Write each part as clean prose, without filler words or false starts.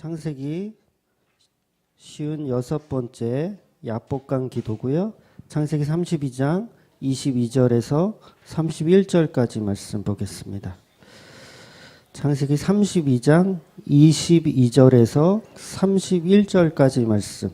창세기 56번째 야복강 기도고요. 창세기 32장 22절에서 31절까지 말씀 보겠습니다. 창세기 32장 22절에서 31절까지 말씀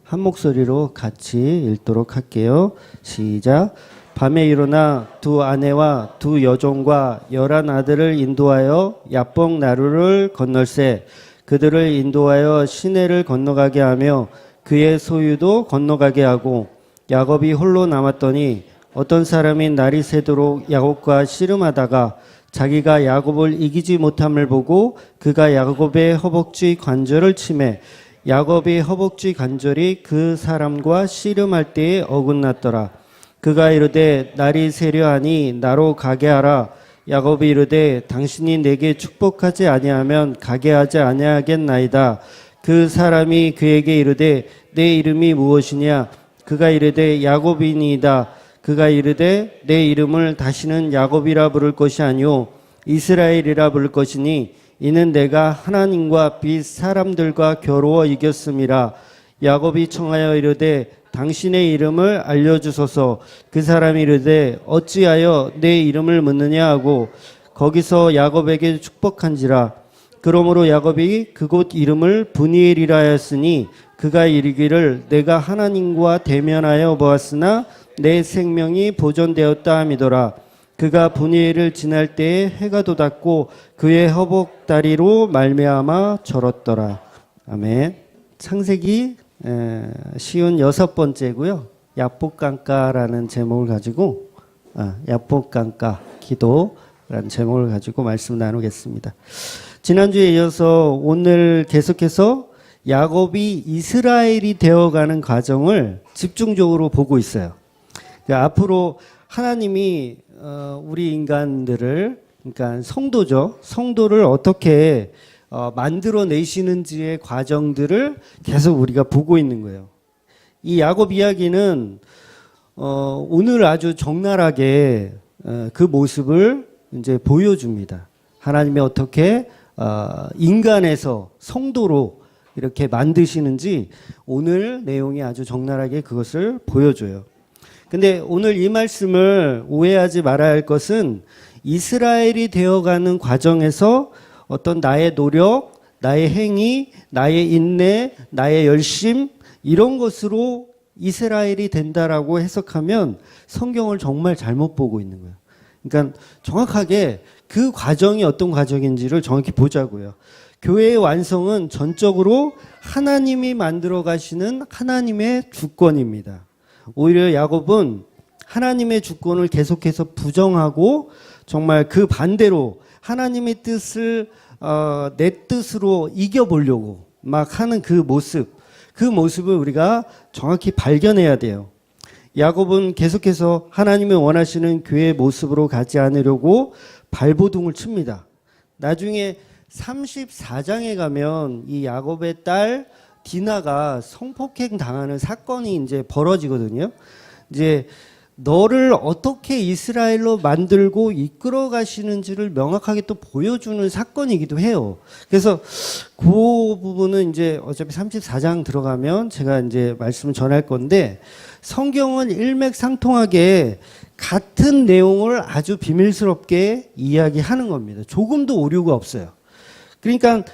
한 목소리로 같이 읽도록 할게요. 시작. 밤에 일어나 두 아내와 두 여종과 11 아들을 인도하여 야복 나루를 건널세 그들을 인도하여 시내를 건너가게 하며 그의 소유도 건너가게 하고 야곱이 홀로 남았더니 어떤 사람이 날이 새도록 야곱과 씨름하다가 자기가 야곱을 이기지 못함을 보고 그가 야곱의 허벅지 관절을 치매 야곱의 허벅지 관절이 그 사람과 씨름할 때에 어긋났더라. 그가 이르되 날이 새려 하니 나로 가게 하라. 야곱이 이르되 당신이 내게 축복하지 아니하면 가게 하지 아니하겠나이다. 그 사람이 그에게 이르되 내 이름이 무엇이냐? 그가 이르되 야곱이니이다. 그가 이르되 내 이름을 다시는 야곱이라 부를 것이 아니오 이스라엘이라 부를 것이니 이는 내가 하나님과 빛 사람들과 겨루어 이겼음이라. 야곱이 청하여 이르되 당신의 이름을 알려주소서. 그 사람이 이르되 어찌하여 내 이름을 묻느냐 하고 거기서 야곱에게 축복한지라. 그러므로 야곱이 그곳 이름을 브니엘이라 하였으니 그가 이르기를 내가 하나님과 대면하여 보았으나 내 생명이 보존되었다 함이더라. 그가 브니엘을 지날 때에 해가 돋았고 그의 허벅다리로 말미암아 절었더라. 아멘. 창세기 56번째고요. 야복강가라는 제목을 가지고 야복강가 기도라는 제목을 가지고 말씀 나누겠습니다. 지난주에 이어서 오늘 계속해서 야곱이 이스라엘이 되어가는 과정을 집중적으로 보고 있어요. 그러니까 앞으로 하나님이 우리 인간들을 그러니까 성도를 어떻게 만들어내시는지의 과정들을 계속 우리가 보고 있는 거예요. 이 야곱 이야기는 오늘 아주 적나라하게 그 모습을 이제 보여줍니다. 하나님이 어떻게 인간에서 성도로 이렇게 만드시는지 오늘 내용이 아주 적나라하게 그것을 보여줘요. 근데 오늘 이 말씀을 오해하지 말아야 할 것은 이스라엘이 되어가는 과정에서 어떤 나의 노력, 나의 행위, 나의 인내, 나의 열심 이런 것으로 이스라엘이 된다라고 해석하면 성경을 정말 잘못 보고 있는 거예요. 그러니까 정확하게 그 과정이 어떤 과정인지를 정확히 보자고요. 교회의 완성은 전적으로 하나님이 만들어 가시는 하나님의 주권입니다. 오히려 야곱은 하나님의 주권을 계속해서 부정하고 정말 그 반대로 하나님의 뜻을 내 뜻으로 이겨보려고 막 하는 그 모습을 우리가 정확히 발견해야 돼요. 야곱은 계속해서 하나님이 원하시는 교회의 모습으로 가지 않으려고 발버둥을 칩니다. 나중에 34장에 가면 이 야곱의 딸 디나가 성폭행 당하는 사건이 이제 벌어지거든요. 이제 너를 어떻게 이스라엘로 만들고 이끌어 가시는지를 명확하게 또 보여주는 사건이기도 해요. 그래서 그 부분은 이제 어차피 34장 들어가면 제가 이제 말씀을 전할 건데 성경은 일맥상통하게 같은 내용을 아주 비밀스럽게 이야기하는 겁니다. 조금도 오류가 없어요. 그러니까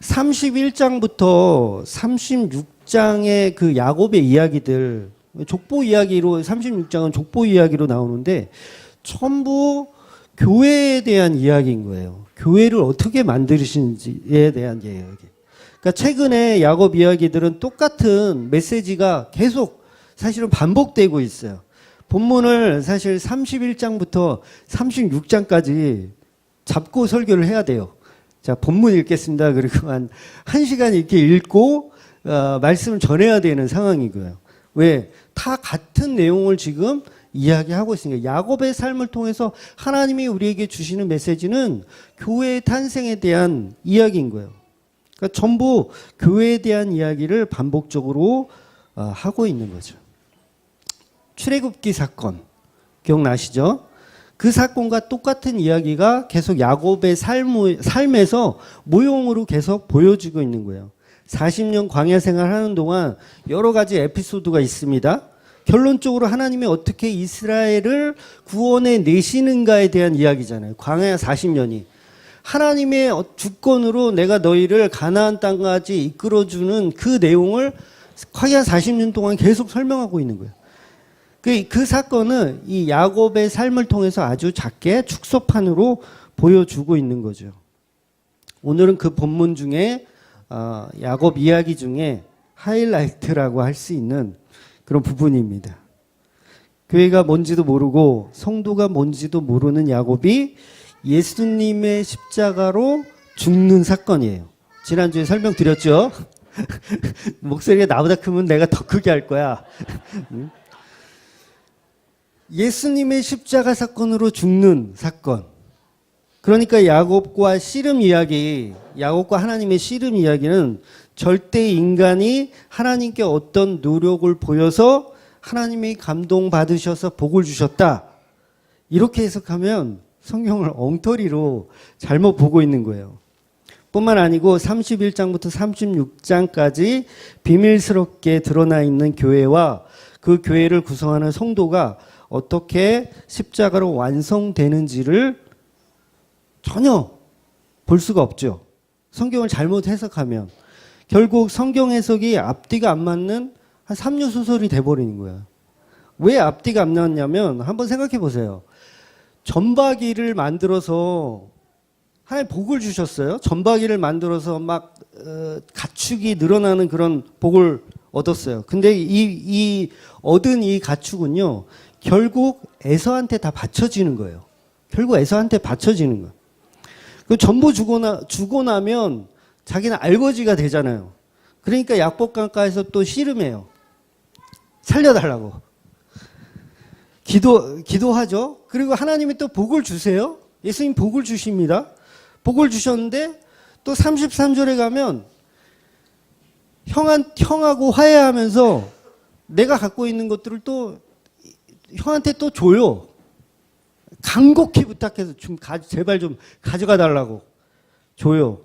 31장부터 36장의 그 야곱의 이야기들 족보 이야기로 36장은 족보 이야기로 나오는데 전부 교회에 대한 이야기인 거예요. 교회를 어떻게 만드시는지에 대한 이야기. 그러니까 최근에 야곱 이야기들은 똑같은 메시지가 계속 사실은 반복되고 있어요. 본문을 사실 31장부터 36장까지 잡고 설교를 해야 돼요. 자, 본문 읽겠습니다. 그리고 한 1시간 이렇게 읽고 말씀을 전해야 되는 상황이고요. 왜? 다 같은 내용을 지금 이야기하고 있으니까 야곱의 삶을 통해서 하나님이 우리에게 주시는 메시지는 교회의 탄생에 대한 이야기인 거예요. 그러니까 전부 교회에 대한 이야기를 반복적으로 하고 있는 거죠. 출애굽기 사건 기억나시죠? 그 사건과 똑같은 이야기가 계속 야곱의 삶에서 모형으로 계속 보여지고 있는 거예요. 40년 광야 생활하는 동안 여러 가지 에피소드가 있습니다. 결론적으로 하나님이 어떻게 이스라엘을 구원해 내시는가에 대한 이야기잖아요. 광야 40년이. 하나님의 주권으로 내가 너희를 가나안 땅까지 이끌어주는 그 내용을 광야 40년 동안 계속 설명하고 있는 거예요. 그 사건은 이 야곱의 삶을 통해서 아주 작게 축소판으로 보여주고 있는 거죠. 오늘은 그 본문 중에 야곱 이야기 중에 하이라이트라고 할 수 있는 그런 부분입니다. 교회가 뭔지도 모르고 성도가 뭔지도 모르는 야곱이 예수님의 십자가로 죽는 사건이에요. 지난주에 설명드렸죠? 목소리가 나보다 크면 내가 더 크게 할 거야. 예수님의 십자가 사건으로 죽는 사건. 그러니까 야곱과 씨름 이야기, 야곱과 하나님의 씨름 이야기는 절대 인간이 하나님께 어떤 노력을 보여서 하나님이 감동받으셔서 복을 주셨다. 이렇게 해석하면 성경을 엉터리로 잘못 보고 있는 거예요. 뿐만 아니고 31장부터 36장까지 비밀스럽게 드러나 있는 교회와 그 교회를 구성하는 성도가 어떻게 십자가로 완성되는지를 전혀 볼 수가 없죠. 성경을 잘못 해석하면 결국 성경 해석이 앞뒤가 안 맞는 한 삼류 소설이 돼버리는 거예요. 왜 앞뒤가 안 맞냐면 한번 생각해 보세요. 점박이를 만들어서 하나님 복을 주셨어요. 점박이를 만들어서 막 가축이 늘어나는 그런 복을 얻었어요. 근데 이 얻은 이 가축은요, 결국 에서한테 다 바쳐지는 거예요. 결국 에서한테 바쳐지는 거예요. 그 전부 주고 나면 자기는 알거지가 되잖아요. 그러니까 약복강가에서 또 씨름해요. 살려달라고. 기도하죠. 그리고 하나님이 또 복을 주세요. 예수님 복을 주십니다. 복을 주셨는데 또 33절에 가면 형하고 화해하면서 내가 갖고 있는 것들을 또 형한테 또 줘요. 간곡히 부탁해서 제발 좀 가져가 달라고 줘요.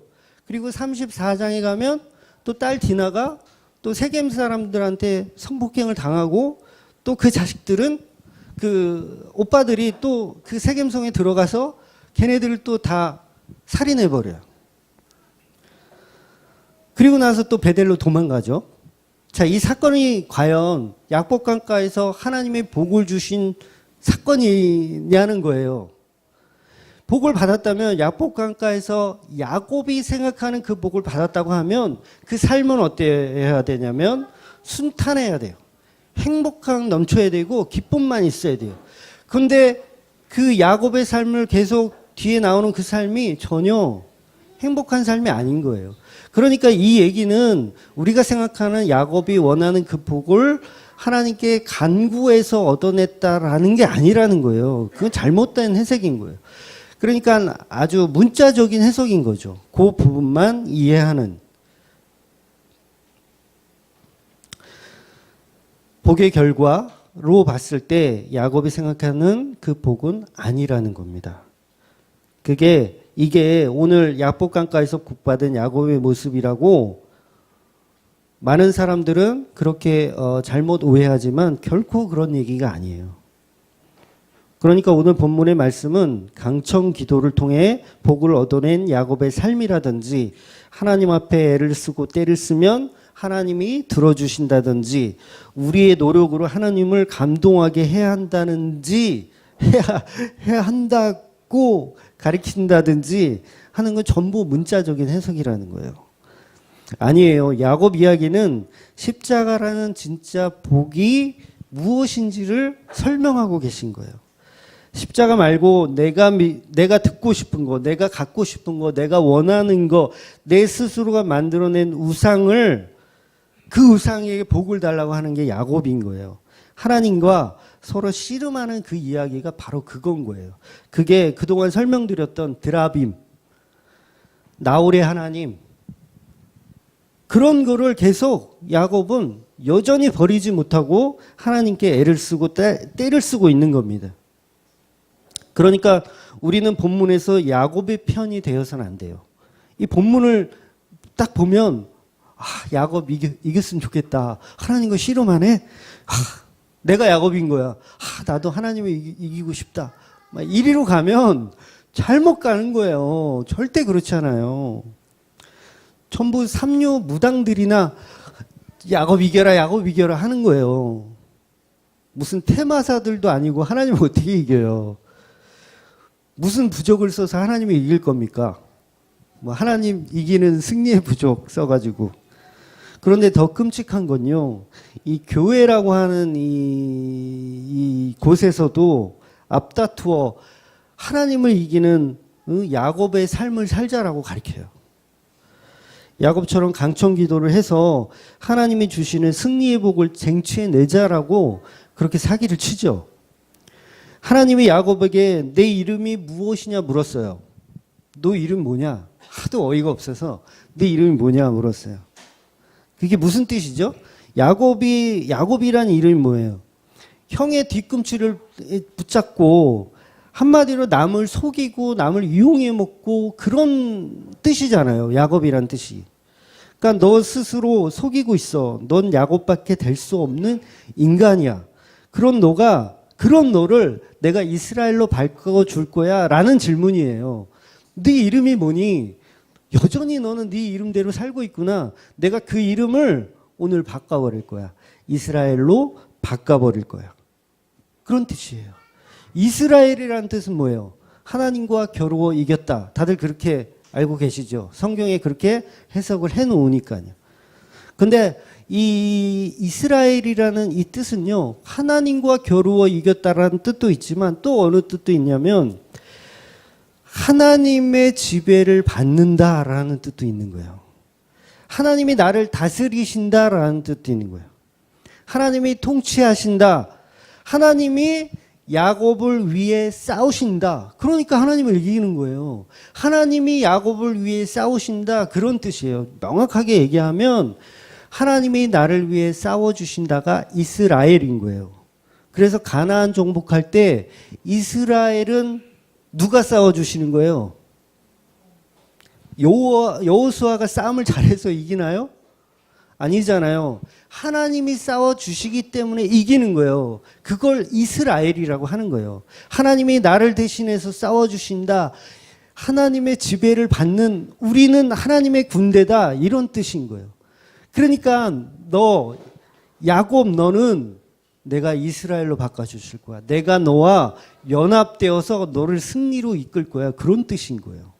그리고 34장에 가면 또 딸 디나가 또 세겜 사람들한테 성폭행을 당하고 또 그 자식들은 그 오빠들이 또 그 세겜성에 들어가서 걔네들을 또 다 살인해버려요. 그리고 나서 또 베델로 도망가죠. 자, 이 사건이 과연 약복강가에서 하나님의 복을 주신 사건이냐는 거예요. 복을 받았다면 약복강가에서 야곱이 생각하는 그 복을 받았다고 하면 그 삶은 어때야 되냐면 순탄해야 돼요. 행복감 넘쳐야 되고 기쁨만 있어야 돼요. 그런데 그 야곱의 삶을 계속 뒤에 나오는 그 삶이 전혀 행복한 삶이 아닌 거예요. 그러니까 이 얘기는 우리가 생각하는 야곱이 원하는 그 복을 하나님께 간구해서 얻어냈다라는 게 아니라는 거예요. 그건 잘못된 해석인 거예요. 그러니까 아주 문자적인 해석인 거죠. 그 부분만 이해하는. 복의 결과로 봤을 때 야곱이 생각하는 그 복은 아니라는 겁니다. 이게 오늘 약복강가에서 복받은 야곱의 모습이라고 많은 사람들은 그렇게 잘못 오해하지만 결코 그런 얘기가 아니에요. 그러니까 오늘 본문의 말씀은 강청 기도를 통해 복을 얻어낸 야곱의 삶이라든지 하나님 앞에 애를 쓰고 때를 쓰면 하나님이 들어주신다든지 우리의 노력으로 하나님을 감동하게 해야 한다든지 해야 한다고 가르친다든지 하는 건 전부 문자적인 해석이라는 거예요. 아니에요. 야곱 이야기는 십자가라는 진짜 복이 무엇인지를 설명하고 계신 거예요. 십자가 말고 내가 듣고 싶은 거, 내가 갖고 싶은 거, 내가 원하는 거, 내 스스로가 만들어낸 우상을 그 우상에게 복을 달라고 하는 게 야곱인 거예요. 하나님과 서로 씨름하는 그 이야기가 바로 그건 거예요. 그게 그동안 설명드렸던 드라빔, 나홀의 하나님, 그런 거를 계속 야곱은 여전히 버리지 못하고 하나님께 애를 쓰고 때를 쓰고 있는 겁니다. 그러니까 우리는 본문에서 야곱의 편이 되어서는 안 돼요. 이 본문을 딱 보면 야곱 이겼으면 좋겠다. 하나님과 씨름만 해. 내가 야곱인 거야. 나도 하나님을 이기고 싶다. 막 이리로 가면 잘못 가는 거예요. 절대 그렇지 않아요. 전부 삼류 무당들이나 야곱 이겨라 하는 거예요. 무슨 테마사들도 아니고 하나님을 어떻게 이겨요? 무슨 부족을 써서 하나님을 이길 겁니까? 뭐 하나님 이기는 승리의 부족 써가지고. 그런데 더 끔찍한 건요, 이 교회라고 하는 이 곳에서도 앞다투어 하나님을 이기는 야곱의 삶을 살자라고 가르쳐요. 야곱처럼 강청 기도를 해서 하나님이 주시는 승리의 복을 쟁취해내자라고 그렇게 사기를 치죠. 하나님이 야곱에게 내 이름이 무엇이냐 물었어요. 너 이름 뭐냐? 하도 어이가 없어서 내 이름이 뭐냐 물었어요. 그게 무슨 뜻이죠? 야곱이란 이름이 뭐예요? 형의 뒤꿈치를 붙잡고 한마디로 남을 속이고 남을 이용해 먹고 그런 뜻이잖아요. 야곱이란 뜻이. 그러니까 너 스스로 속이고 있어. 넌 야곱밖에 될 수 없는 인간이야. 그런 너를 내가 이스라엘로 바꿔줄 거야 라는 질문이에요. 네 이름이 뭐니? 여전히 너는 네 이름대로 살고 있구나. 내가 그 이름을 오늘 바꿔버릴 거야. 이스라엘로 바꿔버릴 거야. 그런 뜻이에요. 이스라엘이라는 뜻은 뭐예요? 하나님과 겨루어 이겼다. 다들 그렇게 알고 계시죠? 성경에 그렇게 해석을 해놓으니까요. 근데 이 이스라엘이라는 이 뜻은요, 하나님과 겨루어 이겼다라는 뜻도 있지만 또 어느 뜻도 있냐면 하나님의 지배를 받는다라는 뜻도 있는 거예요. 하나님이 나를 다스리신다라는 뜻도 있는 거예요. 하나님이 통치하신다. 하나님이 야곱을 위해 싸우신다. 그러니까 하나님을 이기는 거예요. 하나님이 야곱을 위해 싸우신다. 그런 뜻이에요. 명확하게 얘기하면 하나님이 나를 위해 싸워주신다가 이스라엘인 거예요. 그래서 가나안 정복할 때 이스라엘은 누가 싸워주시는 거예요? 여호수아가 싸움을 잘해서 이기나요? 아니잖아요. 하나님이 싸워주시기 때문에 이기는 거예요. 그걸 이스라엘이라고 하는 거예요. 하나님이 나를 대신해서 싸워주신다. 하나님의 지배를 받는 우리는 하나님의 군대다. 이런 뜻인 거예요. 그러니까 야곱 너는 내가 이스라엘로 바꿔주실 거야. 내가 너와 연합되어서 너를 승리로 이끌 거야. 그런 뜻인 거예요.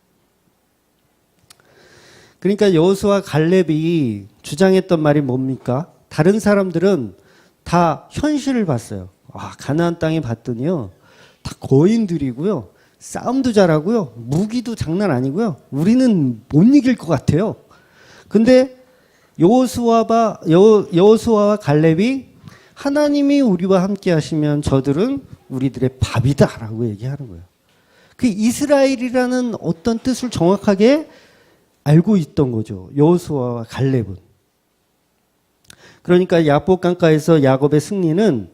그러니까 여호수아 갈렙이 주장했던 말이 뭡니까? 다른 사람들은 다 현실을 봤어요. 가나안 땅에 봤더니요, 다 거인들이고요, 싸움도 잘하고요, 무기도 장난 아니고요, 우리는 못 이길 것 같아요. 근데 여호수아와 갈렙이 하나님이 우리와 함께 하시면 저들은 우리들의 밥이다라고 얘기하는 거예요. 그 이스라엘이라는 어떤 뜻을 정확하게 알고 있던 거죠. 여호수아와 갈렙은. 그러니까 야복 강가에서 야곱의 승리는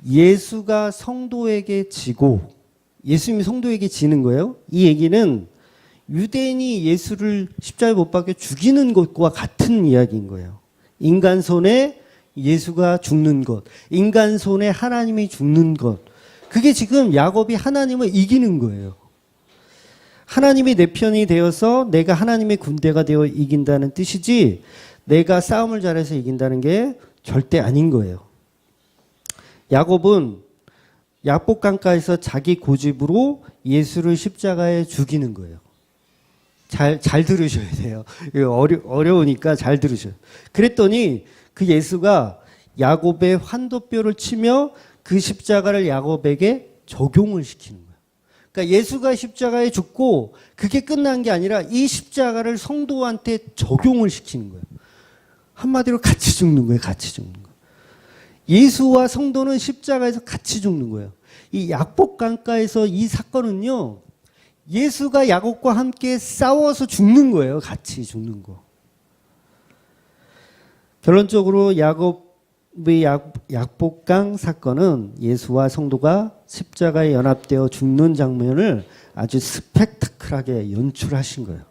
예수가 성도에게 지고 예수님이 성도에게 지는 거예요. 이 얘기는 유대인이 예수를 십자가에 못 박혀 죽이는 것과 같은 이야기인 거예요. 인간 손에 예수가 죽는 것, 인간 손에 하나님이 죽는 것, 그게 지금 야곱이 하나님을 이기는 거예요. 하나님이 내 편이 되어서 내가 하나님의 군대가 되어 이긴다는 뜻이지 내가 싸움을 잘해서 이긴다는 게 절대 아닌 거예요. 야곱은 야복 강가에서 자기 고집으로 예수를 십자가에 죽이는 거예요. 잘 들으셔야 돼요. 어려우니까 잘 들으셔요. 그랬더니 그 예수가 야곱의 환도뼈를 치며 그 십자가를 야곱에게 적용을 시키는 거예요. 그러니까 예수가 십자가에 죽고 그게 끝난 게 아니라 이 십자가를 성도한테 적용을 시키는 거예요. 한마디로 같이 죽는 거예요. 같이 죽는 거예요. 예수와 성도는 십자가에서 같이 죽는 거예요. 이 야복 강가에서 이 사건은요, 예수가 야곱과 함께 싸워서 죽는 거예요. 같이 죽는 거. 결론적으로 야곱의 약복강 사건은 예수와 성도가 십자가에 연합되어 죽는 장면을 아주 스펙타클하게 연출하신 거예요.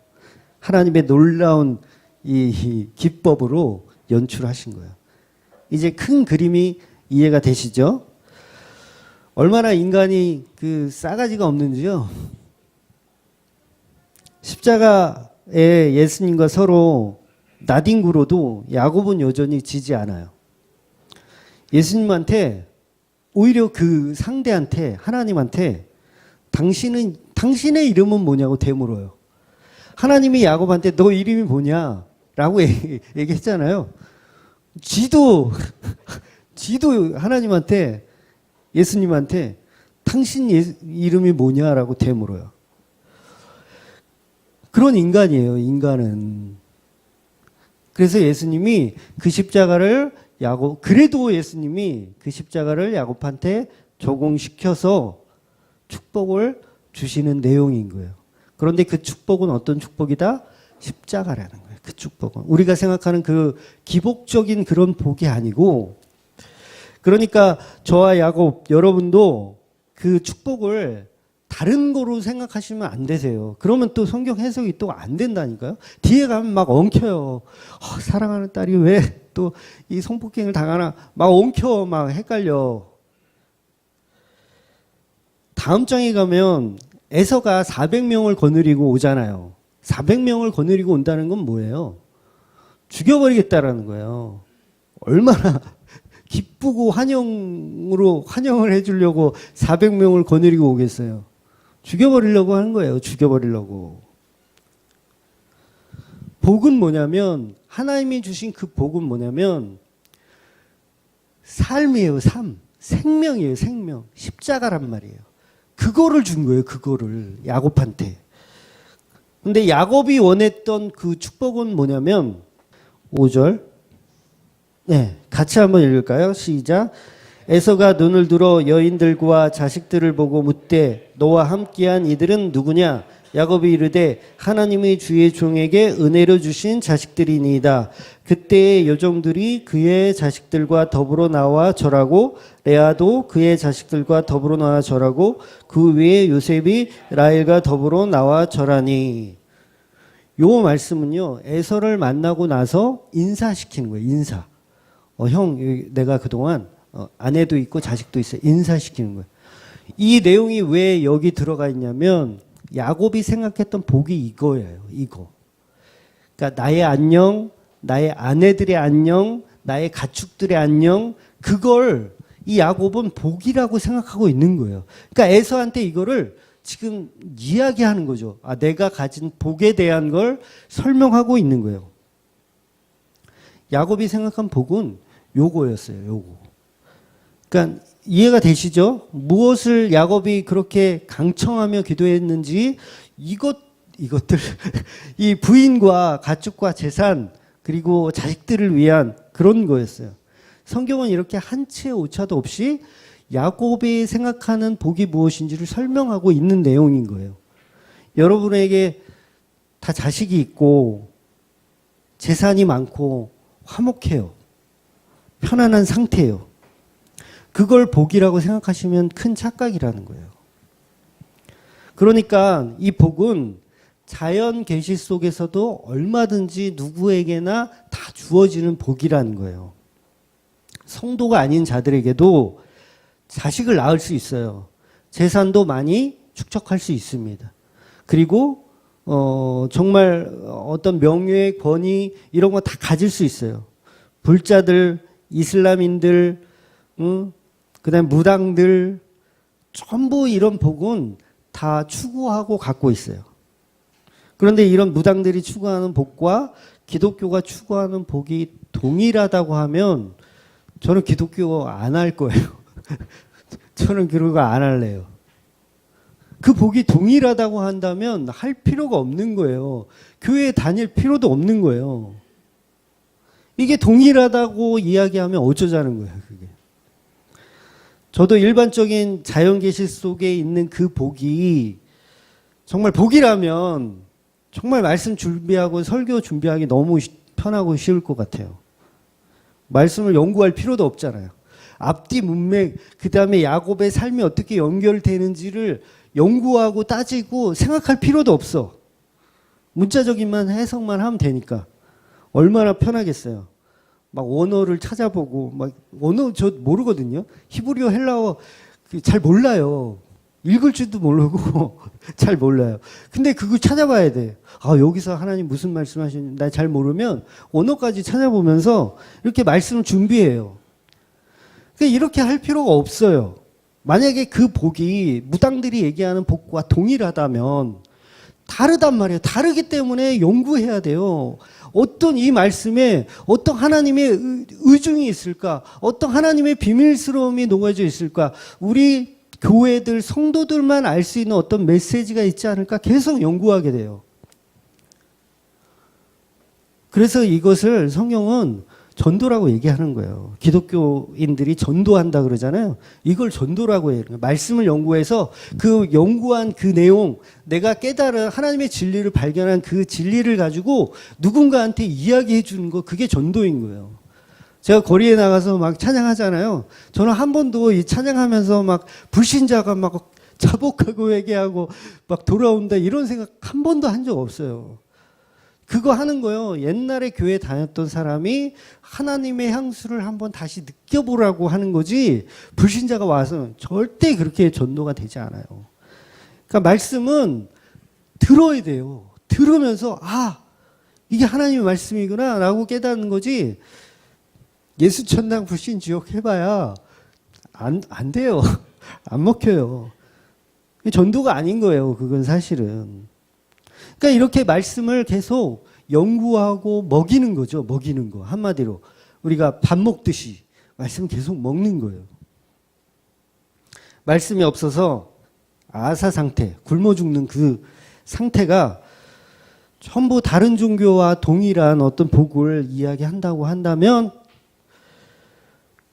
하나님의 놀라운 이 기법으로 연출하신 거예요. 이제 큰 그림이 이해가 되시죠? 얼마나 인간이 그 싸가지가 없는지요. 십자가에 예수님과 서로 나뒹굴어도 야곱은 여전히 지지 않아요. 예수님한테 오히려 그 상대한테 하나님한테 당신의 이름은 뭐냐고 되물어요. 하나님이 야곱한테 너 이름이 뭐냐라고 얘기했잖아요. 지도 하나님한테 예수님한테 당신 이름이 뭐냐라고 되물어요. 그런 인간이에요. 인간은. 그래서 예수님이 그 십자가를 그래도 예수님이 그 십자가를 야곱한테 적용시켜서 축복을 주시는 내용인 거예요. 그런데 그 축복은 어떤 축복이다? 십자가라는 거예요. 그 축복은. 우리가 생각하는 그 기복적인 그런 복이 아니고, 그러니까 저와 야곱, 여러분도 그 축복을 다른 거로 생각하시면 안 되세요. 그러면 또 성경 해석이 또 안 된다니까요. 뒤에 가면 막 엉켜요. 사랑하는 딸이 왜 또 이 성폭행을 당하나 막 엉켜, 막 헷갈려. 다음 장에 가면 에서가 400명을 거느리고 오잖아요. 400명을 거느리고 온다는 건 뭐예요? 죽여버리겠다라는 거예요. 얼마나 기쁘고 환영을 해주려고 400명을 거느리고 오겠어요. 죽여버리려고 하는 거예요. 죽여버리려고. 복은 뭐냐면, 하나님이 주신 그 복은 뭐냐면 삶이에요. 삶. 생명이에요. 생명. 십자가란 말이에요. 그거를 준 거예요. 그거를 야곱한테. 근데 야곱이 원했던 그 축복은 뭐냐면 5절. 네, 같이 한번 읽을까요? 시작. 에서가 눈을 들어 여인들과 자식들을 보고 묻되 너와 함께한 이들은 누구냐? 야곱이 이르되 하나님이 주의 종에게 은혜로 주신 자식들이니이다. 그때의 여종들이 그의 자식들과 더불어 나와 절하고 레아도 그의 자식들과 더불어 나와 절하고 그 위에 요셉이 라헬과 더불어 나와 절하니. 요 말씀은요, 에서를 만나고 나서 인사시키는 거예요. 인사. 형, 내가 그동안 아내도 있고 자식도 있어요. 인사시키는 거예요. 이 내용이 왜 여기 들어가 있냐면 야곱이 생각했던 복이 이거예요. 이거. 그러니까 나의 안녕, 나의 아내들의 안녕, 나의 가축들의 안녕, 그걸 이 야곱은 복이라고 생각하고 있는 거예요. 그러니까 에서한테 이거를 지금 이야기하는 거죠. 내가 가진 복에 대한 걸 설명하고 있는 거예요. 야곱이 생각한 복은 요거였어요. 요거. 그러니까 이해가 되시죠? 무엇을 야곱이 그렇게 강청하며 기도했는지 이것들 이 부인과 가축과 재산 그리고 자식들을 위한 그런 거였어요. 성경은 이렇게 한 치의 오차도 없이 야곱이 생각하는 복이 무엇인지를 설명하고 있는 내용인 거예요. 여러분에게 다 자식이 있고 재산이 많고 화목해요. 편안한 상태예요. 그걸 복이라고 생각하시면 큰 착각이라는 거예요. 그러니까 이 복은 자연 계시 속에서도 얼마든지 누구에게나 다 주어지는 복이라는 거예요. 성도가 아닌 자들에게도 자식을 낳을 수 있어요. 재산도 많이 축적할 수 있습니다. 그리고 정말 어떤 명예, 권위 이런 거 다 가질 수 있어요. 불자들, 이슬람인들, 그다음에 무당들 전부 이런 복은 다 추구하고 갖고 있어요. 그런데 이런 무당들이 추구하는 복과 기독교가 추구하는 복이 동일하다고 하면 저는 기독교 안 할 거예요. 저는 기독교 안 할래요. 그 복이 동일하다고 한다면 할 필요가 없는 거예요. 교회에 다닐 필요도 없는 거예요. 이게 동일하다고 이야기하면 어쩌자는 거예요, 그게. 저도 일반적인 자연 계시 속에 있는 그 복이 정말 복이라면 정말 말씀 준비하고 설교 준비하기 너무 편하고 쉬울 것 같아요. 말씀을 연구할 필요도 없잖아요. 앞뒤 문맥, 그 다음에 야곱의 삶이 어떻게 연결되는지를 연구하고 따지고 생각할 필요도 없어. 문자적인만 해석만 하면 되니까. 얼마나 편하겠어요. 막 원어를 찾아보고, 막 원어 저 모르거든요. 히브리어, 헬라어 잘 몰라요. 읽을 줄도 모르고 잘 몰라요. 근데 그거 찾아봐야 돼. 아, 여기서 하나님 무슨 말씀하시는지 나 잘 모르면 언어까지 찾아보면서 이렇게 말씀을 준비해요. 그러니까 이렇게 할 필요가 없어요. 만약에 그 복이 무당들이 얘기하는 복과 동일하다면 다르단 말이에요. 다르기 때문에 연구해야 돼요. 어떤 이 말씀에 어떤 하나님의 의중이 있을까? 어떤 하나님의 비밀스러움이 녹아져 있을까? 우리 교회들, 성도들만 알 수 있는 어떤 메시지가 있지 않을까? 계속 연구하게 돼요. 그래서 이것을 성경은 전도라고 얘기하는 거예요. 기독교인들이 전도한다 그러잖아요. 이걸 전도라고 해요. 말씀을 연구해서 그 연구한 그 내용, 내가 깨달은 하나님의 진리를 발견한 그 진리를 가지고 누군가한테 이야기해 주는 거, 그게 전도인 거예요. 제가 거리에 나가서 막 찬양하잖아요. 저는 한 번도 이 찬양하면서 막 불신자가 막 자복하고 회개하고 막 돌아온다 이런 생각 한 번도 한 적 없어요. 그거 하는 거요. 옛날에 교회 다녔던 사람이 하나님의 향수를 한번 다시 느껴보라고 하는 거지, 불신자가 와서 절대 그렇게 전도가 되지 않아요. 그러니까 말씀은 들어야 돼요. 들으면서 아, 이게 하나님의 말씀이구나 라고 깨닫는 거지, 예수 천당 불신 지옥 해봐야 안 돼요. 안 먹혀요. 전도가 아닌 거예요. 그건 사실은. 그러니까 이렇게 말씀을 계속 연구하고 먹이는 거죠. 먹이는 거. 한마디로 우리가 밥 먹듯이 말씀 계속 먹는 거예요. 말씀이 없어서 아사 상태, 굶어 죽는 그 상태가 전부 다른 종교와 동일한 어떤 복을 이야기한다고 한다면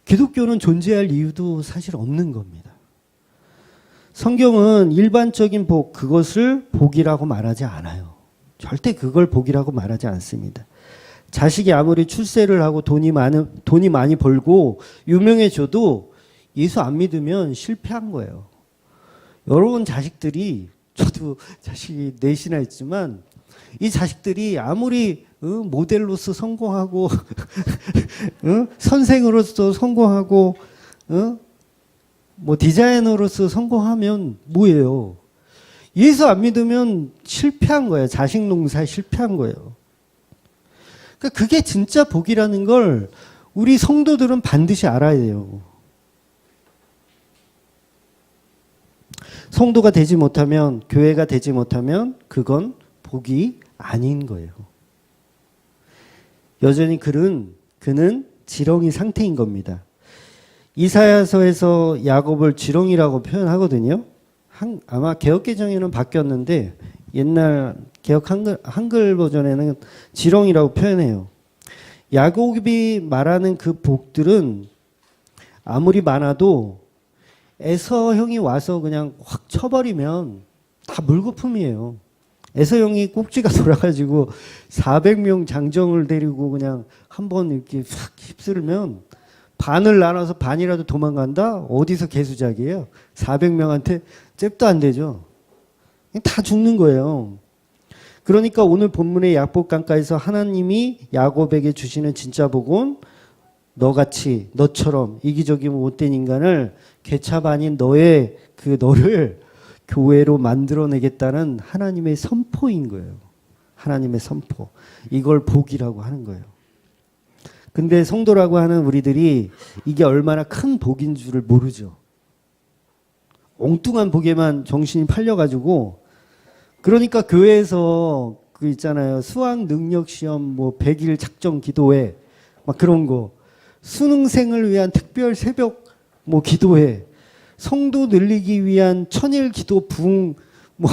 기독교는 존재할 이유도 사실 없는 겁니다. 성경은 일반적인 복, 그것을 복이라고 말하지 않아요. 절대 그걸 복이라고 말하지 않습니다. 자식이 아무리 출세를 하고 돈이 많이 벌고 유명해져도 예수 안 믿으면 실패한 거예요. 여러분 자식들이, 저도 자식이 넷이나 있지만 이 자식들이 아무리 모델로서 성공하고 선생으로서 성공하고 뭐 디자이너로서 성공하면 뭐예요? 예수 안 믿으면 실패한 거예요. 자식 농사에 실패한 거예요. 그러니까 그게 진짜 복이라는 걸 우리 성도들은 반드시 알아야 돼요. 성도가 되지 못하면, 교회가 되지 못하면 그건 복이 아닌 거예요. 여전히 그는 지렁이 상태인 겁니다. 이사야서에서 야곱을 지렁이라고 표현하거든요. 아마 개역개정에는 바뀌었는데 옛날 개역 한글 버전에는 지렁이라고 표현해요. 야곱이 말하는 그 복들은 아무리 많아도 에서 형이 와서 그냥 확 쳐버리면 다 물거품이에요. 에서 형이 꼭지가 돌아가지고 400명 장정을 데리고 그냥 한번 이렇게 확 휩쓸면 반을 나눠서 반이라도 도망간다? 어디서 개수작이에요? 400명한테 잽도 안 되죠. 다 죽는 거예요. 그러니까 오늘 본문의 야복강가에서 하나님이 야곱에게 주시는 진짜 복은 너같이, 너처럼 이기적이고 못된 인간을 개차 아닌 너를 교회로 만들어내겠다는 하나님의 선포인 거예요. 하나님의 선포. 이걸 복이라고 하는 거예요. 근데 성도라고 하는 우리들이 이게 얼마나 큰 복인 줄을 모르죠. 엉뚱한 복에만 정신이 팔려가지고, 그러니까 교회에서 그 있잖아요. 수학 능력 시험 뭐 100일 작정 기도회 막 그런 거, 수능생을 위한 특별 새벽 뭐 기도회, 성도 늘리기 위한 천일 기도 부흥, 뭐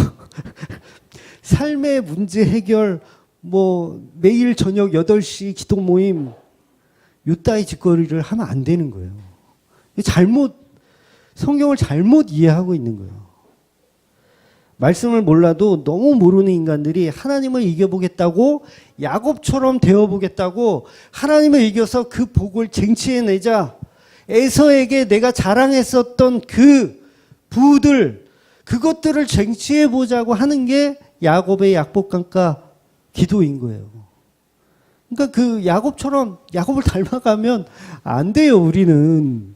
삶의 문제 해결, 뭐 매일 저녁 8시 기도 모임, 요따위 짓거리를 하면 안 되는 거예요. 성경을 잘못 이해하고 있는 거예요. 말씀을 몰라도 너무 모르는 인간들이 하나님을 이겨보겠다고, 야곱처럼 되어보겠다고, 하나님을 이겨서 그 복을 쟁취해내자, 에서에게 내가 자랑했었던 그 부들, 그것들을 쟁취해 보자고 하는 게 야곱의 약복강가 기도인 거예요. 그러니까 그 야곱처럼 야곱을 닮아가면 안 돼요, 우리는.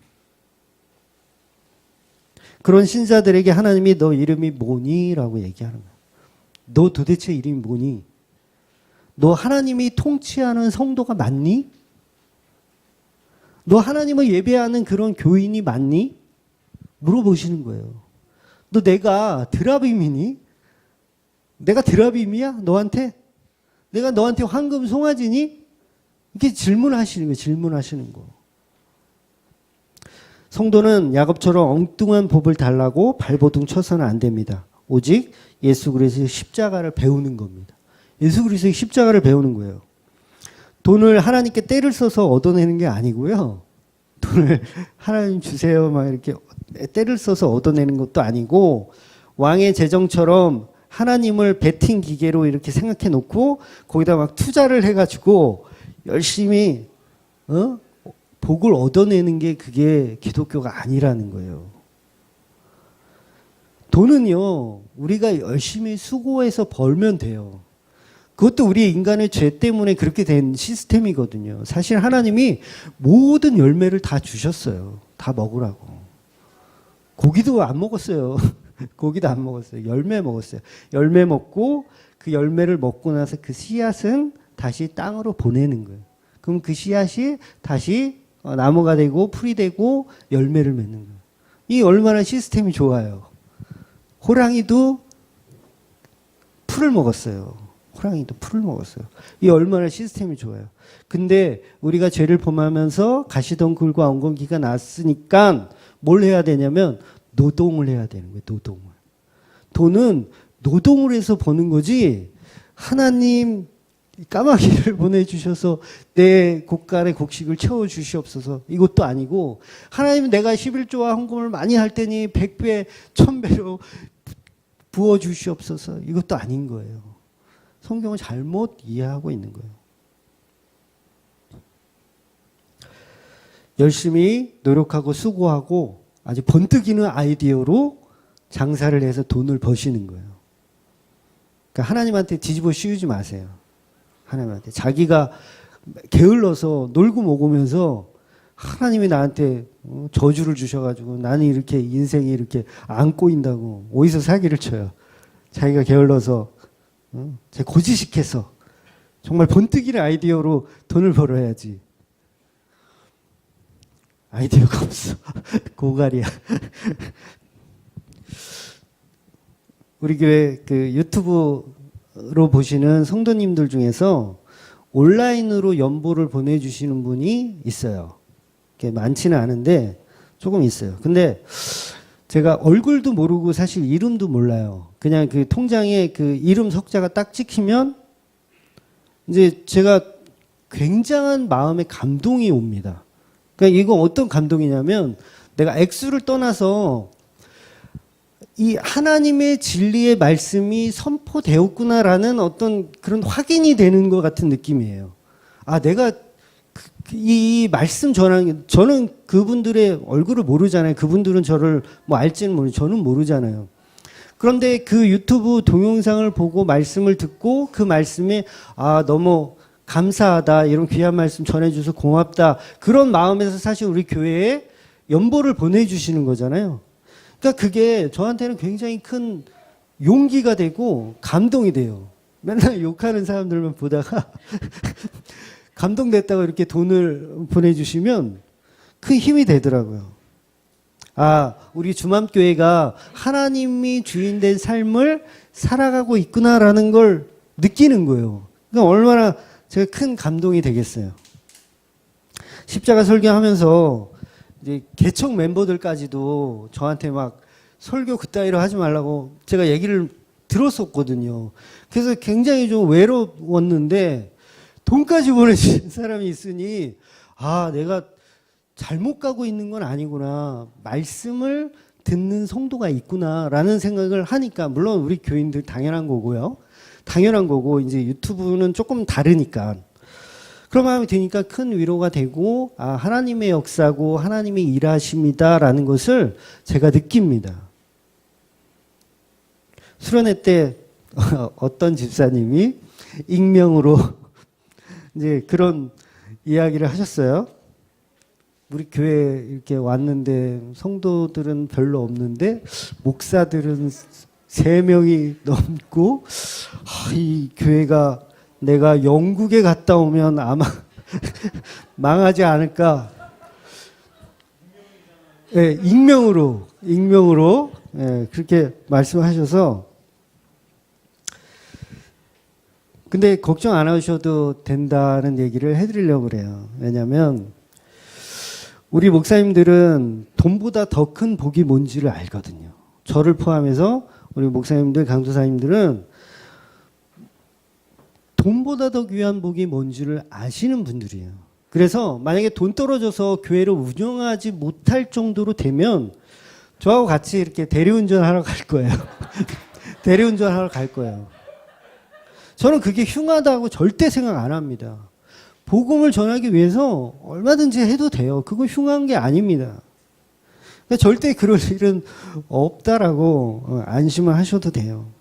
그런 신자들에게 하나님이 너 이름이 뭐니? 라고 얘기하는 거예요. 너 도대체 이름이 뭐니? 너 하나님이 통치하는 성도가 맞니? 너 하나님을 예배하는 그런 교인이 맞니? 물어보시는 거예요. 너 내가 드라빔이니? 내가 드라빔이야? 너한테? 내가 너한테 황금 송아지니? 이렇게 질문하시는 거예요. 질문하시는 거. 성도는 야곱처럼 엉뚱한 법을 달라고 발버둥 쳐서는 안 됩니다. 오직 예수 그리스도의 십자가를 배우는 겁니다. 예수 그리스도의 십자가를 배우는 거예요. 돈을 하나님께 때를 써서 얻어내는 게 아니고요. 돈을 하나님 주세요 막 이렇게 때를 써서 얻어내는 것도 아니고, 왕의 재정처럼 하나님을 베팅 기계로 이렇게 생각해 놓고 거기다 막 투자를 해가지고 열심히 복을 얻어내는 게 그게 기독교가 아니라는 거예요. 돈은요, 우리가 열심히 수고해서 벌면 돼요. 그것도 우리 인간의 죄 때문에 그렇게 된 시스템이거든요. 사실 하나님이 모든 열매를 다 주셨어요. 다 먹으라고. 고기도 안 먹었어요. 고기도 안 먹었어요. 열매 먹었어요. 열매 먹고 그 열매를 먹고 나서 그 씨앗은 다시 땅으로 보내는 거예요. 그럼 그 씨앗이 다시 나무가 되고 풀이 되고 열매를 맺는 거예요. 이 얼마나 시스템이 좋아요. 호랑이도 풀을 먹었어요. 호랑이도 풀을 먹었어요. 이 얼마나 시스템이 좋아요. 근데 우리가 죄를 범하면서 가시덩굴과 엉겅퀴가 났으니까 뭘 해야 되냐면 노동을 해야 되는 거예요. 노동을. 돈은 노동을 해서 버는 거지, 하나님 까마귀를 보내주셔서 내 곡간의 곡식을 채워주시옵소서 이것도 아니고, 하나님 내가 11조와 헌금을 많이 할 테니 100배 1000배로 부어주시옵소서 이것도 아닌 거예요. 성경을 잘못 이해하고 있는 거예요. 열심히 노력하고 수고하고 아주 번뜩이는 아이디어로 장사를 해서 돈을 버시는 거예요. 그러니까 하나님한테 뒤집어 씌우지 마세요. 하나님한테. 자기가 게을러서 놀고 먹으면서 하나님이 나한테 저주를 주셔가지고 나는 이렇게 인생이 이렇게 안 꼬인다고 어디서 사기를 쳐요. 자기가 게을러서 고지식해서 정말 번뜩이는 아이디어로 돈을 벌어야지. 아이디어가 없어. 고갈이야. 우리 교회 그 유튜브로 보시는 성도님들 중에서 온라인으로 연보를 보내주시는 분이 있어요. 많지는 않은데 조금 있어요. 근데 제가 얼굴도 모르고 사실 이름도 몰라요. 그냥 그 통장에 그 이름 석자가 딱 찍히면 이제 제가 굉장한 마음의 감동이 옵니다. 그러니까 이거 어떤 감동이냐면, 내가 액수를 떠나서 이 하나님의 진리의 말씀이 선포되었구나라는 어떤 그런 확인이 되는 것 같은 느낌이에요. 아, 내가 이 말씀 전하는, 저는 그분들의 얼굴을 모르잖아요. 그분들은 저를 뭐 알지는 모르죠. 저는 모르잖아요. 그런데 그 유튜브 동영상을 보고 말씀을 듣고 그 말씀에 아, 너무 감사하다, 이런 귀한 말씀 전해줘서 고맙다, 그런 마음에서 사실 우리 교회에 연보를 보내주시는 거잖아요. 그러니까 그게 저한테는 굉장히 큰 용기가 되고 감동이 돼요. 맨날 욕하는 사람들만 보다가 감동됐다고 이렇게 돈을 보내주시면 큰 힘이 되더라고요. 아, 우리 주맘교회가 하나님이 주인된 삶을 살아가고 있구나라는 걸 느끼는 거예요. 그러니까 얼마나 제가 큰 감동이 되겠어요. 십자가 설교하면서 이제 개척 멤버들까지도 저한테 막 설교 그따위로 하지 말라고 제가 얘기를 들었었거든요. 그래서 굉장히 좀 외로웠는데 돈까지 보내주신 사람이 있으니 아, 내가 잘못 가고 있는 건 아니구나, 말씀을 듣는 성도가 있구나라는 생각을 하니까, 물론 우리 교인들 당연한 거고요. 당연한 거고, 이제 유튜브는 조금 다르니까. 그런 마음이 드니까 큰 위로가 되고 하나님의 역사고 하나님의 일하심이다라는 것을 제가 느낍니다. 수련회 때 어떤 집사님이 익명으로 이제 그런 이야기를 하셨어요. 우리 교회 이렇게 왔는데 성도들은 별로 없는데 목사들은 3명이 넘고 이 교회가 내가 영국에 갔다 오면 아마 망하지 않을까. 네, 익명으로 네, 그렇게 말씀하셔서 근데 걱정 안 하셔도 된다는 얘기를 해드리려고 그래요. 왜냐하면 우리 목사님들은 돈보다 더 큰 복이 뭔지를 알거든요. 저를 포함해서 우리 목사님들, 강도사님들은 돈보다 더 귀한 복이 뭔지를 아시는 분들이에요. 그래서 만약에 돈 떨어져서 교회를 운영하지 못할 정도로 되면 저하고 같이 이렇게 대리운전하러 갈 거예요. 대리운전하러 갈 거예요. 저는 그게 흉하다고 절대 생각 안 합니다. 복음을 전하기 위해서 얼마든지 해도 돼요. 그거 흉한 게 아닙니다. 그러니까 절대 그럴 일은 없다라고 안심을 하셔도 돼요.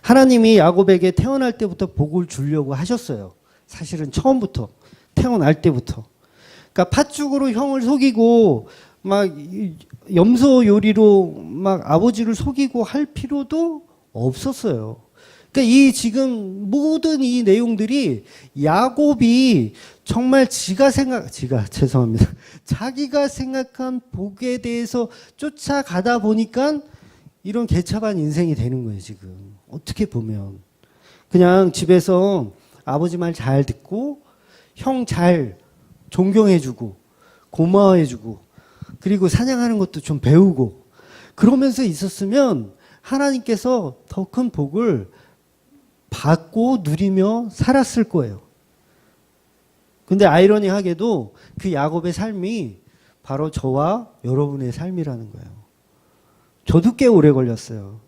하나님이 야곱에게 태어날 때부터 복을 주려고 하셨어요. 사실은 처음부터 태어날 때부터. 그러니까 팥죽으로 형을 속이고 막 염소 요리로 막 아버지를 속이고 할 필요도 없었어요. 그러니까 이 지금 모든 이 내용들이 야곱이 정말 자기가 생각한 복에 대해서 쫓아가다 보니까 이런 개차반 인생이 되는 거예요, 지금. 어떻게 보면. 그냥 집에서 아버지 말 잘 듣고 형 잘 존경해주고 고마워해주고 그리고 사냥하는 것도 좀 배우고 그러면서 있었으면 하나님께서 더 큰 복을 받고 누리며 살았을 거예요. 근데 아이러니하게도 그 야곱의 삶이 바로 저와 여러분의 삶이라는 거예요. 저도 꽤 오래 걸렸어요.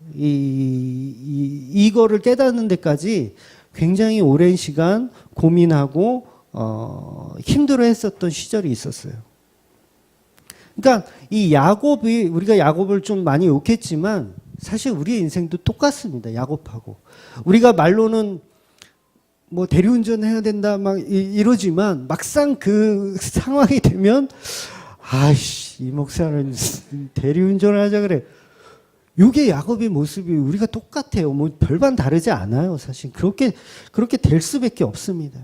이거를 깨닫는 데까지 굉장히 오랜 시간 고민하고 힘들어 했었던 시절이 있었어요. 그러니까 이 야곱이 우리가 야곱을 좀 많이 욕했지만 사실 우리의 인생도 똑같습니다. 야곱하고. 우리가 말로는 뭐 대리운전 해야 된다 막 이러지만 막상 그 상황이 되면 아이씨 이 목사는 대리운전을 하자 그래. 이게 야곱의 모습이 우리가 똑같아요. 뭐 별반 다르지 않아요. 사실 그렇게 될 수밖에 없습니다.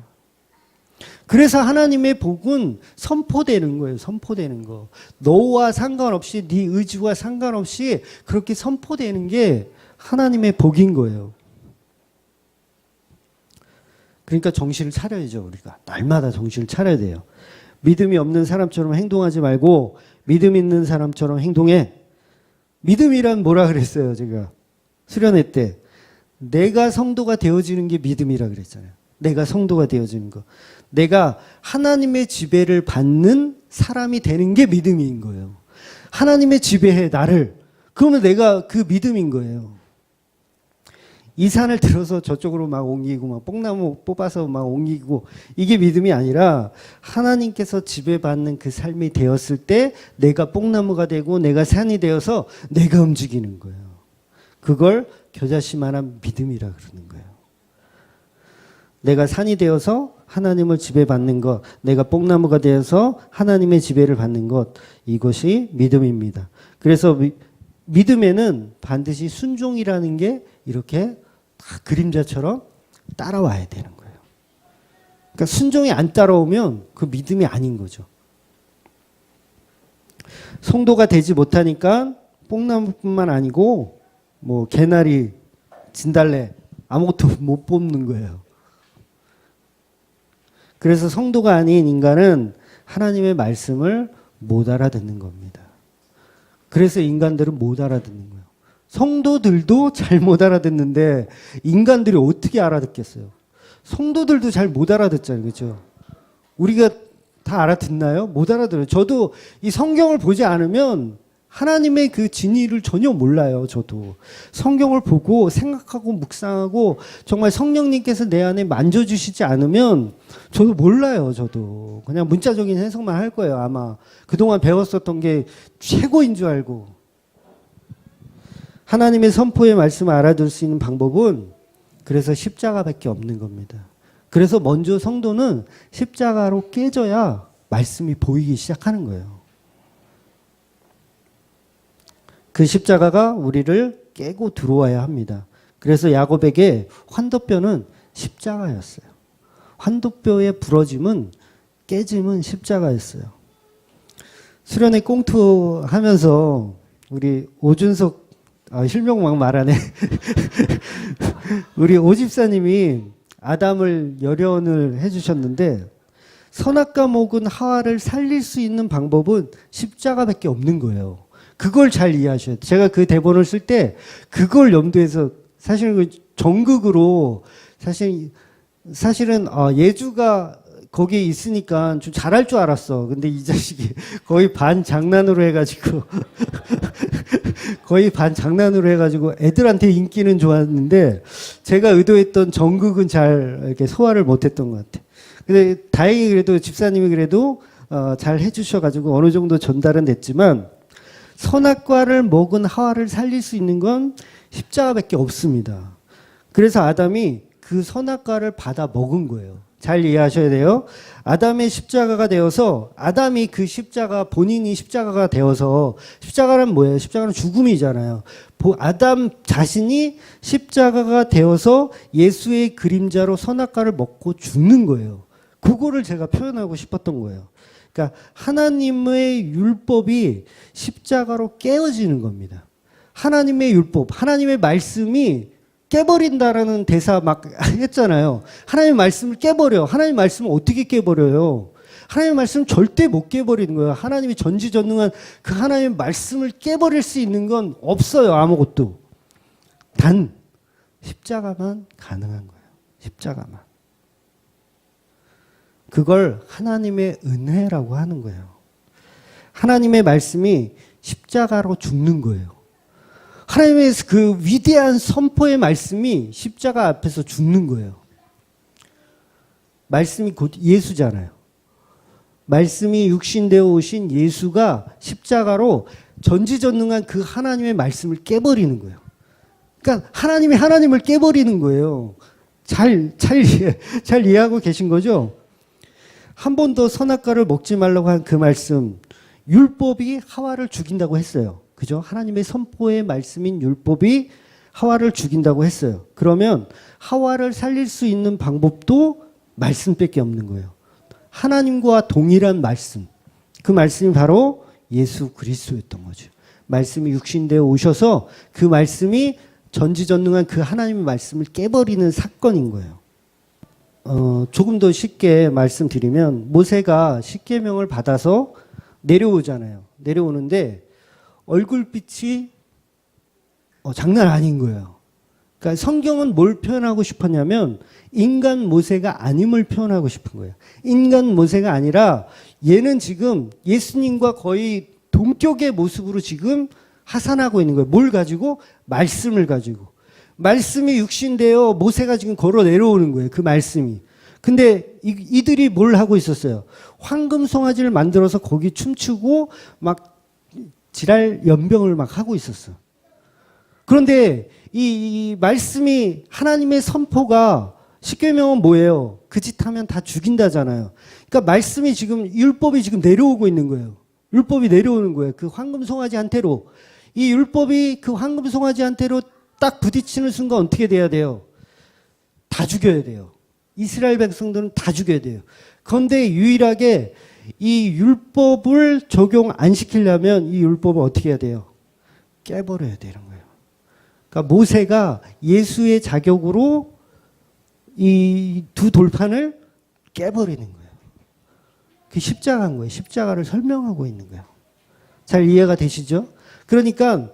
그래서 하나님의 복은 선포되는 거예요. 선포되는 거. 너와 상관없이 네 의지와 상관없이 그렇게 선포되는 게 하나님의 복인 거예요. 그러니까 정신을 차려야죠. 우리가 날마다 정신을 차려야 돼요. 믿음이 없는 사람처럼 행동하지 말고 믿음 있는 사람처럼 행동해. 믿음이란 뭐라 그랬어요? 제가 수련회 때 내가 성도가 되어지는 게 믿음이라 그랬잖아요. 내가 성도가 되어지는 거. 내가 하나님의 지배를 받는 사람이 되는 게 믿음인 거예요. 하나님의 지배해 나를. 그러면 내가 그 믿음인 거예요. 이 산을 들어서 저쪽으로 막 옮기고 막 뽕나무 뽑아서 막 옮기고 이게 믿음이 아니라 하나님께서 지배받는 그 삶이 되었을 때 내가 뽕나무가 되고 내가 산이 되어서 내가 움직이는 거예요. 그걸 겨자씨만한 믿음이라 그러는 거예요. 내가 산이 되어서 하나님을 지배받는 것, 내가 뽕나무가 되어서 하나님의 지배를 받는 것, 이것이 믿음입니다. 그래서 믿음에는 반드시 순종이라는 게 이렇게 다 그림자처럼 따라와야 되는 거예요. 그러니까 순종이 안 따라오면 그 믿음이 아닌 거죠. 성도가 되지 못하니까 뽕나무뿐만 아니고 뭐 개나리, 진달래 아무것도 못 뽑는 거예요. 그래서 성도가 아닌 인간은 하나님의 말씀을 못 알아듣는 겁니다. 그래서 인간들은 못 알아듣는 거예요. 성도들도 잘 못 알아듣는데 인간들이 어떻게 알아듣겠어요? 성도들도 잘 못 알아듣잖아요. 그렇죠? 우리가 다 알아듣나요? 못 알아들어요. 저도 이 성경을 보지 않으면 하나님의 그 진리를 전혀 몰라요, 저도. 성경을 보고 생각하고 묵상하고 정말 성령님께서 내 안에 만져주시지 않으면 저도 몰라요, 저도. 그냥 문자적인 해석만 할 거예요, 아마. 그동안 배웠었던 게 최고인 줄 알고. 하나님의 선포의 말씀을 알아들 수 있는 방법은 그래서 십자가밖에 없는 겁니다. 그래서 먼저 성도는 십자가로 깨져야 말씀이 보이기 시작하는 거예요. 그 십자가가 우리를 깨고 들어와야 합니다. 그래서 야곱에게 환도뼈는 십자가였어요. 환도뼈의 부러짐은 깨짐은 십자가였어요. 수련회 꽁투 하면서 우리 오준석 실명 막 말하네. 우리 오집사님이 아담을 열연을 해주셨는데 선악과 목은 하와를 살릴 수 있는 방법은 십자가밖에 없는 거예요. 그걸 잘 이해하셔야 돼요. 제가 그 대본을 쓸 때 그걸 염두에서 사실은 그 정극으로 사실은 예주가 거기에 있으니까 좀 잘할 줄 알았어. 근데 이 자식이 거의 반 장난으로 해가지고 애들한테 인기는 좋았는데 제가 의도했던 정극은 잘 이렇게 소화를 못했던 것 같아. 근데 다행히 그래도 집사님이 그래도 잘 해주셔가지고 어느 정도 전달은 됐지만 선악과를 먹은 하와를 살릴 수 있는 건 십자가밖에 없습니다. 그래서 아담이 그 선악과를 받아 먹은 거예요. 잘 이해하셔야 돼요. 아담의 십자가가 되어서 아담이 그 십자가 본인이 십자가가 되어서 십자가는 뭐예요? 십자가는 죽음이잖아요. 아담 자신이 십자가가 되어서 예수의 그림자로 선악과를 먹고 죽는 거예요. 그거를 제가 표현하고 싶었던 거예요. 그러니까 하나님의 율법이 십자가로 깨어지는 겁니다. 하나님의 율법, 하나님의 말씀이 깨버린다라는 대사 막 했잖아요. 하나님의 말씀을 깨버려. 하나님의 말씀을 어떻게 깨버려요? 하나님의 말씀을 절대 못 깨버리는 거예요. 하나님이 전지전능한 그 하나님의 말씀을 깨버릴 수 있는 건 없어요. 아무것도. 단 십자가만 가능한 거예요. 십자가만. 그걸 하나님의 은혜라고 하는 거예요. 하나님의 말씀이 십자가로 죽는 거예요. 하나님의 그 위대한 선포의 말씀이 십자가 앞에서 죽는 거예요. 말씀이 곧 예수잖아요. 말씀이 육신되어 오신 예수가 십자가로 전지전능한 그 하나님의 말씀을 깨버리는 거예요. 그러니까 하나님이 하나님을 깨버리는 거예요. 잘 이해하고 계신 거죠? 한 번 더 선악과를 먹지 말라고 한 그 말씀, 율법이 하와를 죽인다고 했어요. 그죠? 하나님의 선포의 말씀인 율법이 하와를 죽인다고 했어요. 그러면 하와를 살릴 수 있는 방법도 말씀밖에 없는 거예요. 하나님과 동일한 말씀. 그 말씀이 바로 예수 그리스도였던 거죠. 말씀이 육신되어 오셔서 그 말씀이 전지전능한 그 하나님의 말씀을 깨버리는 사건인 거예요. 조금 더 쉽게 말씀드리면 모세가 십계명을 받아서 내려오잖아요. 내려오는데 얼굴빛이 장난 아닌 거예요. 그러니까 성경은 뭘 표현하고 싶었냐면 인간 모세가 아님을 표현하고 싶은 거예요. 인간 모세가 아니라 얘는 지금 예수님과 거의 동격의 모습으로 지금 하산하고 있는 거예요. 뭘 가지고? 말씀을 가지고. 말씀이 육신되어 모세가 지금 걸어 내려오는 거예요. 그 말씀이. 근데 이들이 뭘 하고 있었어요? 황금 송아지를 만들어서 거기 춤추고 막 지랄 연병을 막 하고 있었어. 그런데 이 말씀이 하나님의 선포가 십계명은 뭐예요? 그 짓 하면 다 죽인다잖아요. 그러니까 말씀이 지금 율법이 지금 내려오고 있는 거예요. 율법이 내려오는 거예요. 그 황금 송아지한테로. 이 율법이 그 황금 송아지한테로 딱 부딪히는 순간 어떻게 돼야 돼요? 다 죽여야 돼요. 이스라엘 백성들은 다 죽여야 돼요. 그런데 유일하게 이 율법을 적용 안 시키려면 이 율법을 어떻게 해야 돼요? 깨버려야 되는 거예요. 그러니까 모세가 예수의 자격으로 이 두 돌판을 깨버리는 거예요. 그게 십자가인 거예요. 십자가를 설명하고 있는 거예요. 잘 이해가 되시죠? 그러니까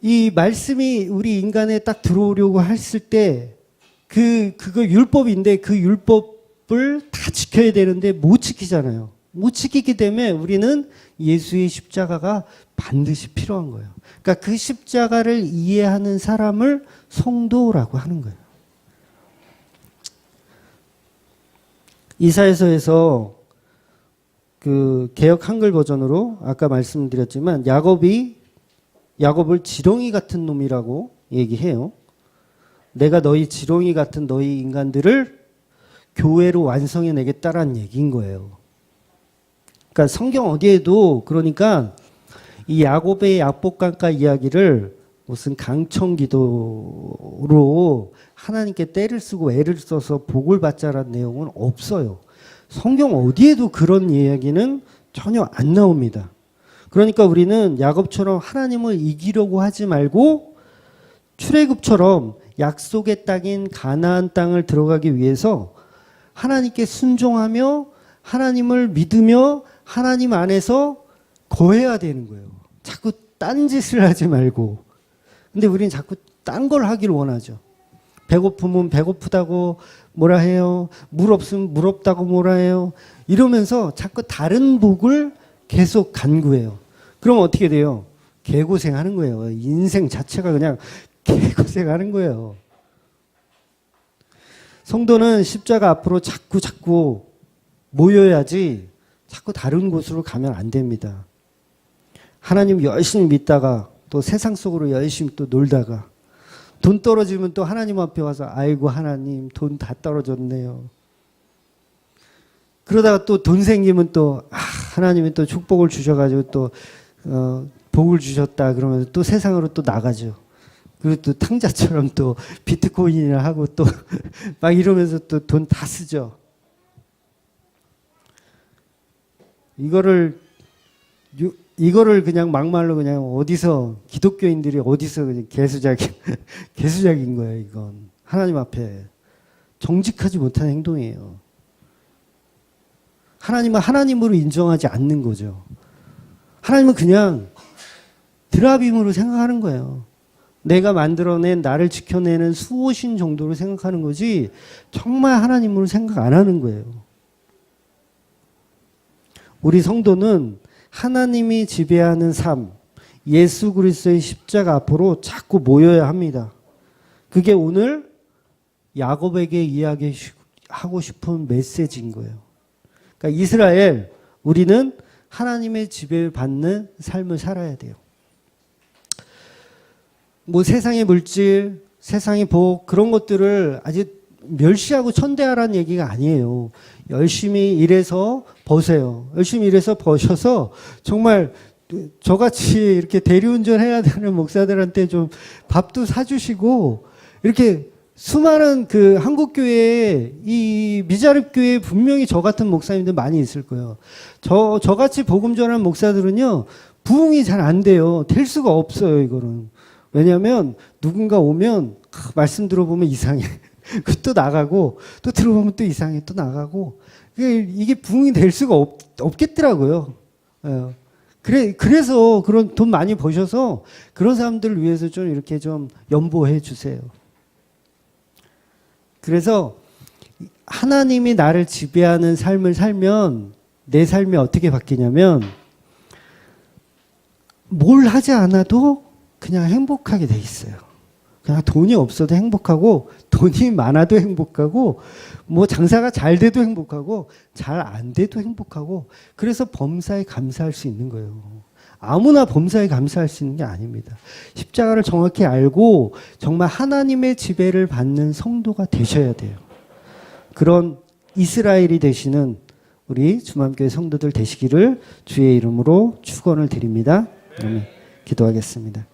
이 말씀이 우리 인간에 딱 들어오려고 했을 때 그거 율법인데 그 율법을 다 지켜야 되는데 못 지키잖아요. 못 지키기 때문에 우리는 예수의 십자가가 반드시 필요한 거예요. 그러니까 그 십자가를 이해하는 사람을 성도라고 하는 거예요. 이사야서에서 그 개역 한글 버전으로 아까 말씀드렸지만 야곱을 지렁이 같은 놈이라고 얘기해요. 내가 너희 지렁이 같은 너희 인간들을 교회로 완성해 내겠다라는 얘기인 거예요. 그러니까 성경 어디에도 그러니까 이 야곱의 약복강가 이야기를 무슨 강청기도로 하나님께 때를 쓰고 애를 써서 복을 받자라는 내용은 없어요. 성경 어디에도 그런 이야기는 전혀 안 나옵니다. 그러니까 우리는 야곱처럼 하나님을 이기려고 하지 말고 출애굽처럼 약속의 땅인 가나안 땅을 들어가기 위해서 하나님께 순종하며 하나님을 믿으며 하나님 안에서 거해야 되는 거예요. 자꾸 딴 짓을 하지 말고. 근데 우리는 자꾸 딴 걸 하기를 원하죠. 배고프면 배고프다고 뭐라 해요. 물 없으면 물 없다고 뭐라 해요. 이러면서 자꾸 다른 복을 계속 간구해요. 그럼 어떻게 돼요? 개고생하는 거예요. 인생 자체가 그냥 개고생하는 거예요. 성도는 십자가 앞으로 자꾸 모여야지 자꾸 다른 곳으로 가면 안 됩니다. 하나님 열심히 믿다가 또 세상 속으로 열심히 또 놀다가 돈 떨어지면 또 하나님 앞에 와서 아이고 하나님 돈 다 떨어졌네요. 그러다가 또 돈 생기면 또 하나님이 또 축복을 주셔가지고 또 복을 주셨다 그러면 또 세상으로 또 나가죠. 그리고 또 탕자처럼 또 비트코인이나 하고 또 막 이러면서 또 돈 다 쓰죠. 이거를 그냥 막말로 그냥 어디서 기독교인들이 어디서 그냥 개수작인 거예요. 이건 하나님 앞에 정직하지 못한 행동이에요. 하나님은 하나님으로 인정하지 않는 거죠. 하나님은 그냥 드라빔으로 생각하는 거예요. 내가 만들어낸 나를 지켜내는 수호신 정도로 생각하는 거지 정말 하나님으로 생각 안 하는 거예요. 우리 성도는 하나님이 지배하는 삶, 예수 그리스도의 십자가 앞으로 자꾸 모여야 합니다. 그게 오늘 야곱에게 이야기하고 싶은 메시지인 거예요. 그러니까 이스라엘, 우리는 하나님의 지배를 받는 삶을 살아야 돼요. 뭐 세상의 물질, 세상의 복 그런 것들을 아직 멸시하고 천대하라는 얘기가 아니에요. 열심히 일해서 버세요. 열심히 일해서 버셔서 정말 저같이 이렇게 대리운전 해야 되는 목사들한테 좀 밥도 사주시고 이렇게 수많은 그 한국교회에 이 미자립교회에 분명히 저 같은 목사님들 많이 있을 거예요. 저같이 복음 전하는 목사들은요 부흥이 잘 안 돼요. 될 수가 없어요. 이거는. 왜냐하면 누군가 오면 말씀 들어보면 이상해. 또 나가고 또 들어보면 또 이상해. 또 나가고 이게 부흥이 될 수가 없겠더라고요. 그래서 그런 돈 많이 버셔서 그런 사람들을 위해서 좀 이렇게 좀 연보해 주세요. 그래서 하나님이 나를 지배하는 삶을 살면 내 삶이 어떻게 바뀌냐면 뭘 하지 않아도 그냥 행복하게 돼 있어요. 그냥 돈이 없어도 행복하고 돈이 많아도 행복하고 뭐 장사가 잘 돼도 행복하고 잘 안 돼도 행복하고 그래서 범사에 감사할 수 있는 거예요. 아무나 범사에 감사할 수 있는 게 아닙니다. 십자가를 정확히 알고 정말 하나님의 지배를 받는 성도가 되셔야 돼요. 그런 이스라엘이 되시는 우리 주맘교회 성도들 되시기를 주의 이름으로 축원을 드립니다. 아멘. 기도하겠습니다.